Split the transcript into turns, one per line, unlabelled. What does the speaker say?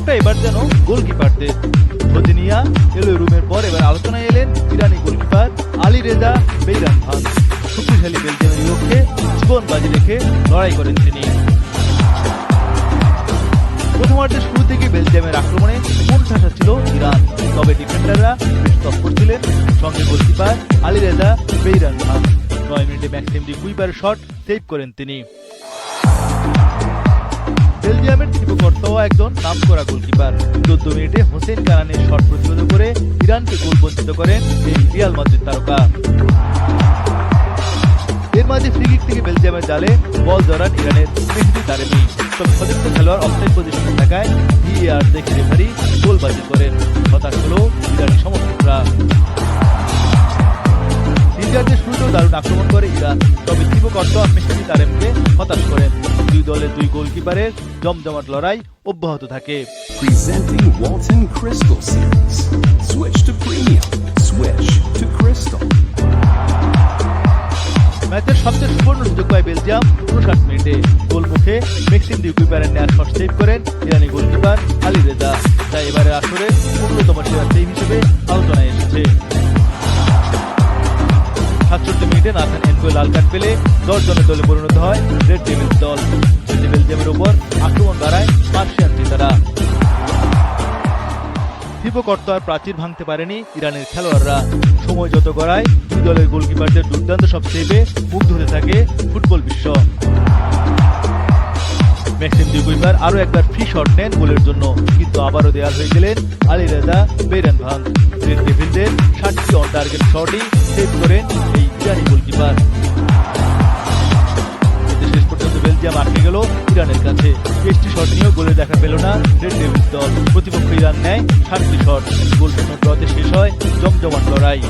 সুযোগটা এবার যেন গোলকিপারদের। ধদিনিয়া এলো রুমের পর এবার আলোচনায় এলেন ইরানি গোলকিপার আলী রেজা বেইরানভান। শক্তিশালী বেলজিয়ামের বিপক্ষে জীবন বাজি রেখে লড়াই করেন তিনি। প্রথমার্ধের শুরু থেকে বেলজিয়ামের আক্রমণে কোণঠাসা ছিল ইরান, তবে ডিফেন্ডাররা বেশ তৎপর ছিলেন, সঙ্গে গোলকিপার আলী রেজা বেইরানভান। 9 মিনিটে ম্যাক্সিম ডি কুইপারের শট সেভ করেন তিনি। বেলজিয়ামের থিপোকর্তাও একজন নামকরা গোলকিপার। 14 মিনিটে হোসেন কারানের শট প্রতিরোধ করে ইরানকে গোল বঞ্চিত করেন এই রিয়াল মাদ্রিদ তারকা। এর মাঝে ফ্রি কিক থেকে বেলজিয়ামের জালে বল জড়ান ইরানের মেহদি তারেমি। তবে সতীর্থ খেলোয়াড় অফসাইড পজিশনে থাকায় ভিএআর দেখে রেফারি গোল বাতিল করেন। হতাশ হল ইরানি সমর্থকরা। দ্বিতীয়ার্ধের শুরুতেও দারুণ আক্রমণ করে ইরান, তবে থিপোকর্তা মেহদি তারেমকে হতাশ করেন। দুই দলের দুই গোলকিপারের জমজমাট লড়াই অব্যাহত থাকে।
Presenting Walton Crystal Series. Switch to premium. Switch to Crystal.
ম্যাচের সবচেয়ে সুবর্ণ সুযোগ পায় বেলজিয়াম 59 মিনিটে। গোলমুখে ম্যাক্সিম ডি কুইপারের নেয়ার শট সেভ করেন ইরানি গোলকিপার আলী রেজা, যা এবারে আসরে অন্যতম সেরা সেভ হিসেবে আলোচনায় এসেছে। 67 মিনিটে নাথান এনকো লাল কার্ড পেলে 10 জনের দলে পরিণত হয় রেড ডেভিলস দল। যেটি বেলজিয়ামের উপর আক্রমণ বাড়ায় পার্সিয়ান চিতারা। থিপোকর্তার প্রাচীর ভাঙতে পারেনি ইরানের খেলোয়াড়রা। সময় যত গড়ায় দুই দলের গোলকিপারদের দুর্দান্ত সব সেভে মুগ্ধ হতে থাকে ফুটবল বিশ্ব। ম্যাক্সিম ডি কুইপার আরও একবার ফ্রি শট নেন গোলের জন্য, কিন্তু আবারও দেয়াল হয়ে গেলেন আলী রেজা বেইরানভান। রেড ডেভিলদের 60টি অন টার্গেট শটই সেভ করেন এই ইরানি গোলকিপার। এতে শেষ পর্যন্ত বেলজিয়াম আটকে গেল ইরানের কাছে। 20টি শট নিয়েও গোলে দেখা পেল না রেড ডেভিলস দল। প্রতিপক্ষ ইরান নেয় 60টি শট। গোলশূন্য ড্রতে শেষ হয় জমজমাট লড়াই।